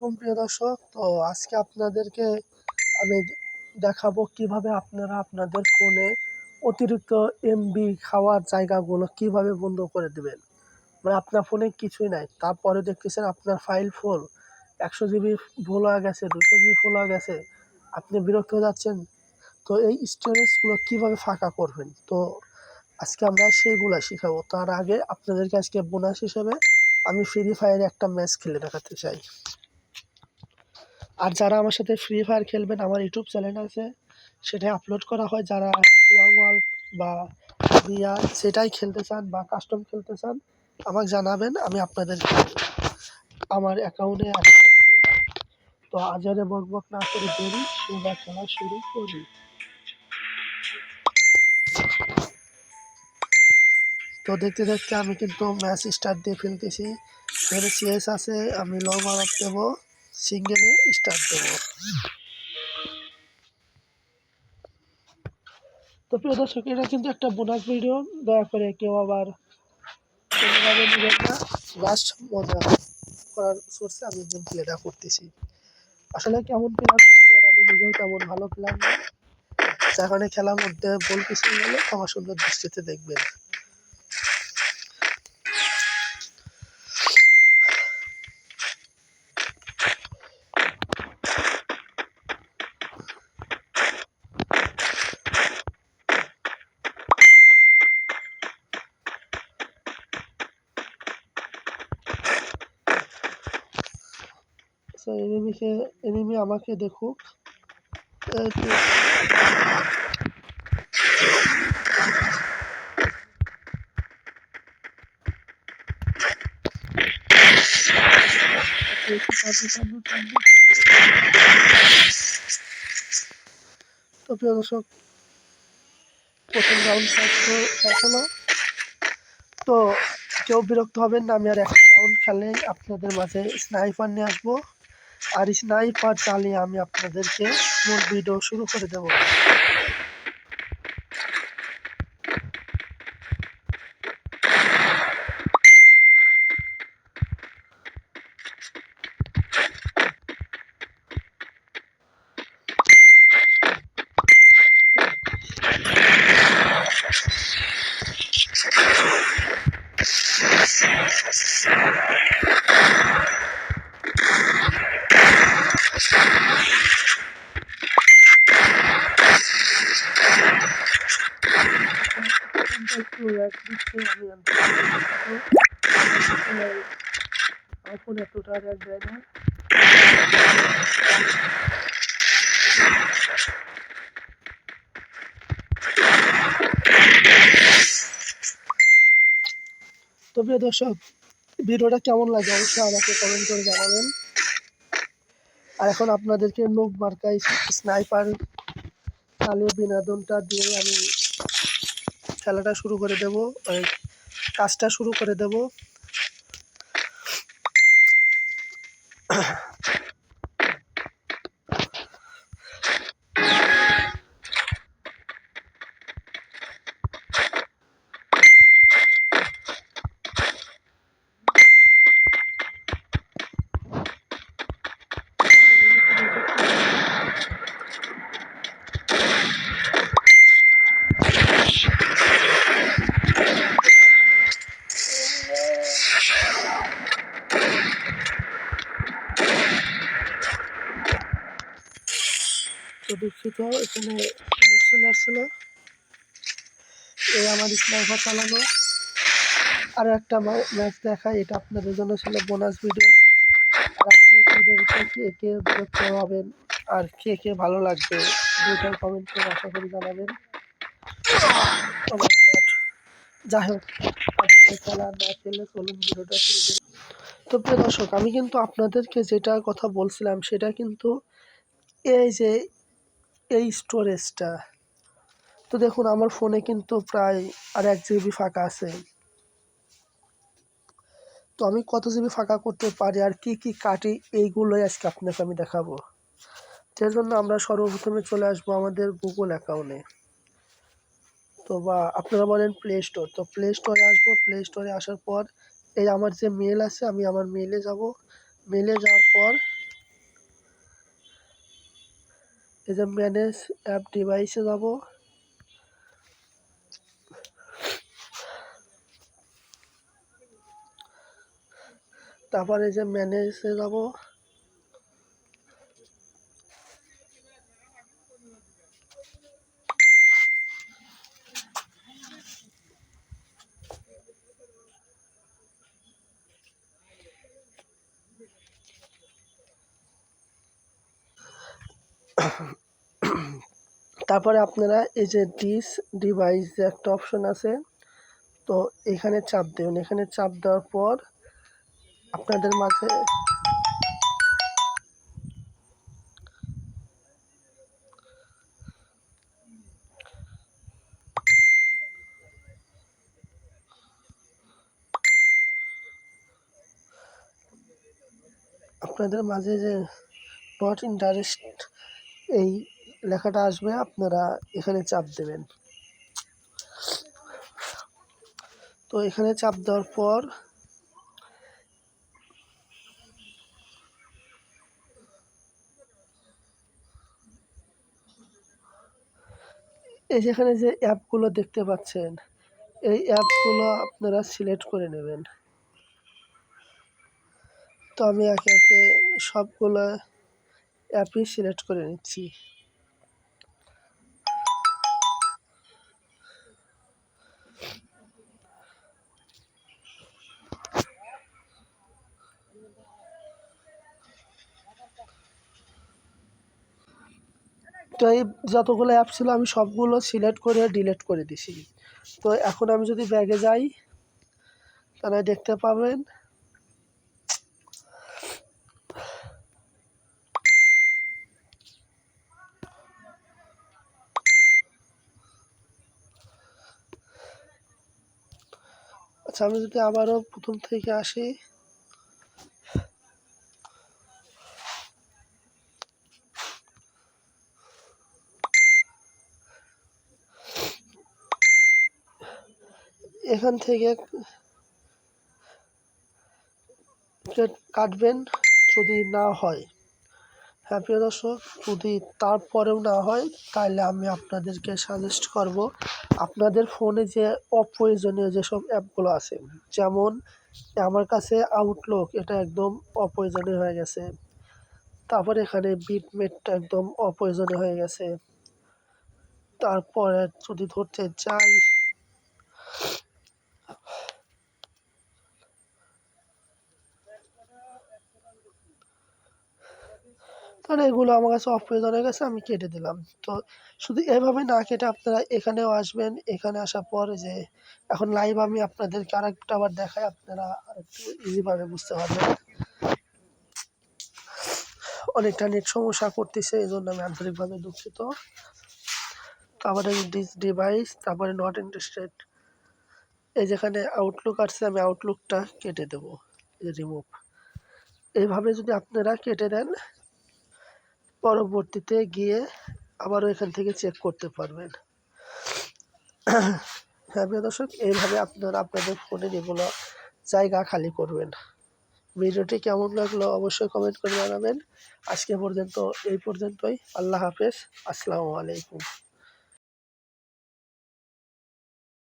আলাইকুম প্রিয় দর্শক। তো আজকে আপনাদেরকে আমি দেখাবো কিভাবে আপনারা আপনাদের ফোনে অতিরিক্ত এমবি খাওয়ার জায়গাগুলো কিভাবে বন্ধ করে দিবেন। মানে আপনার ফোনে কিছুই নাই, তারপরে দেখতেছেন আপনার ফাইল ফুল, 100 জিবি ফুল হয়ে গেছে, 200 জিবি ফুল হয়ে গেছে, আপনি বিরক্ত হয়ে যাচ্ছেন। তো এই স্টোরেজগুলো কিভাবে ফাঁকা করবেন, তো আজকে আমরা সেইগুলো শিখাবো। তার আগে আপনাদেরকে আজকে বোনাস হিসেবে আমি ফ্রি ফায়ারে একটা ম্যাচ খেলে দেখাতে চাই। আর যারা আমার সাথে ফ্রি ফায়ার খেলবেন, আমার ইউটিউব চ্যানেল আছে, সেটাই আপলোড করা হয়। যারা লং ওয়াল্প বা বিয়ার সেটাই খেলতে চান বা কাস্টম খেলতে চান, আমাকে জানাবেন, আমি আপনাদের আমার অ্যাকাউন্টে আসতে দেবো। তো আজারে বকবক না করে দেরি, সোজা খেলা শুরু করি। তো দেখতে দেখতে আমি কিন্তু ম্যাচ স্টার্ট দিয়ে ফেলতেছি। এখানে সিএস আছে, আমি লং ওয়াল্প দেবো, সিঙ্গেলে স্টার্ট দেবো। তো প্রিয় দর্শক, এটা কিন্তু একটা বোনাস ভিডিও, দয়া করে কেউ আবার কোনোভাবে নেবেন না। লাস্ট মজা করার সোর্সে আমি গেম প্লেটা করতেছি। আসলে কেমন প্লেয়ার করবেন, আমি নিজেও তেমন ভালো প্লেয়ার না, যার কারণে খেলার মধ্যে বল কিছু হলে আমার সুন্দর দৃষ্টিতে দেখবেন। তো এনিমি আমাকে দেখুক। তো প্রিয় দর্শক, প্রথম রাউন্ড শেষ হলো। তো কেউ বিরক্ত হবেন না, আমি আর একটা রাউন্ড খেলে আপনাদের মাঝে স্নাইপার নিয়ে আসবো, আর স্নাইপার চালিয়ে আমি আপনাদেরকে মূল ভিডিও শুরু করে দেবো। এখন এতটা র্যাক দেয় না। তো প্রিয় দর্শক, ভিডিওটা কেমন লাগে অবশ্যই আমাকে কমেন্ট করে জানাবেন। আর এখন আপনাদেরকে নোক মার্কায় স্নাইপার চালিয়ে বিনোদনটা দিয়ে আমি খেলাটা শুরু করে দেব, কাজটা শুরু করে দেব। তো দুঃখিত, এখানে চলে আসছিল। এই আমার স্নাইপার চালানো আর একটা ম্যাচ দেখা, এটা আপনাদের জন্য ছিল বোনাস ভিডিও। আর আজকের ভিডিওতে কে কে বিরক্ত হবেন আর কে কে ভালো লাগবে, দুইটাই কমেন্ট করে আশা করি জানাবেন। যাই হোক, খেলা না খেললে চলুন ভিডিওটা শুরু করি। তো প্রিয় দর্শক, আমি কিন্তু আপনাদেরকে যেটা কথা বলছিলাম সেটা কিন্তু এই যে এই স্টোরেজটা, তো দেখুন আমার ফোনে কিন্তু প্রায় আর 1 জিবি ফাঁকা আছে। তো আমি কত জিবি ফাঁকা করতে পারি আর কি কি কাটি, এইগুলোই আজকে আপনাকে আমি দেখাবো। এর জন্য আমরা সর্বপ্রথমে চলে আসবো আমাদের গুগল অ্যাকাউন্টে। তো বা আপনারা বলেন প্লে স্টোর, তো প্লে স্টোরে আসবো। প্লে স্টোরে আসার পর এই আমার যে মেল আছে, আমি আমার মেলে যাব। মেলে যাওয়ার পর এই যে ম্যানেজ অ্যাপ ডিভাইসে যাব। তারপরে এই যে ম্যানেজে যাব। তারপরে আপনারা এই যে ডিস ডিভাইস যে একটা অপশন আছে, তো এখানে চাপ দেবেন। এখানে চাপ দেওয়ার পর আপনাদের মাঝে যে নট ইন্টারেস্ট এই লেখাটা আসবে, আপনারা এখানে চাপ দেবেন। তো এখানে চাপ দেওয়ার পর এই যেখানে যে অ্যাপগুলো দেখতে পাচ্ছেন, এই অ্যাপগুলো আপনারা সিলেক্ট করে নেবেন। তো আমি একে একে সবগুলো অ্যাপই সিলেক্ট করে নিচ্ছি। তো এই যতগুলো অ্যাপ ছিল আমি সবগুলো সিলেক্ট করে ডিলিট করে দিছি। তো এখন আমি যদি ব্যাগে যাই, তাহলে দেখতে পাবেন আচ্ছা, আমি যদি আবারও প্রথম থেকে আসি, এখান থেকে কাটবেন যদি না হয়। হ্যাঁ প্রিয় দর্শক, যদি তারপরেও না হয় তাহলে আমি আপনাদেরকে সাজেস্ট করব আপনাদের ফোনে যে অপ্রয়োজনীয় যেসব অ্যাপগুলো আছে, যেমন আমার কাছে আউটলুক এটা একদম অপ্রয়োজনীয় হয়ে গেছে। তারপরে এখানে বিটমেটটা একদম অপ্রয়োজনীয় হয়ে গেছে। তারপরে যদি ধরতে যাই, কারণ এগুলো আমার কাছে অপ্রয়োজন হয়ে গেছে, আমি কেটে দিলাম। তো শুধু এভাবে না কেটে আপনারা এখানেও আসবেন। এখানে আসার পর যে এখন লাইভ আমি আপনাদেরকে আরেকটা আবার দেখাই, আপনারা আরেকটু ইজিভাবে বুঝতে পারবেন। অনেকটা নেট সমস্যা করতেছে, এই জন্য আমি আন্তরিকভাবে দুঃখিত। তারপরে ডিস ডিভাইস, তারপরে নট ইন্টারেস্টেড, এই যেখানে আউটলুক আসছে আমি আউটলুকটা কেটে দেবো, রিমুভ। এইভাবে যদি আপনারা কেটে দেন, পরবর্তীতে গিয়ে আবারও এখান থেকে চেক করতে পারবেন। হ্যাঁ প্রিয় দর্শক, এইভাবে আপনারা আপনাদের ফোনের এগুলো জায়গা খালি করবেন। ভিডিওটি কেমন লাগলো অবশ্যই কমেন্ট করে জানাবেন। আজকে পর্যন্ত এই পর্যন্তই। আল্লাহ হাফেজ, আসসালামু আলাইকুম।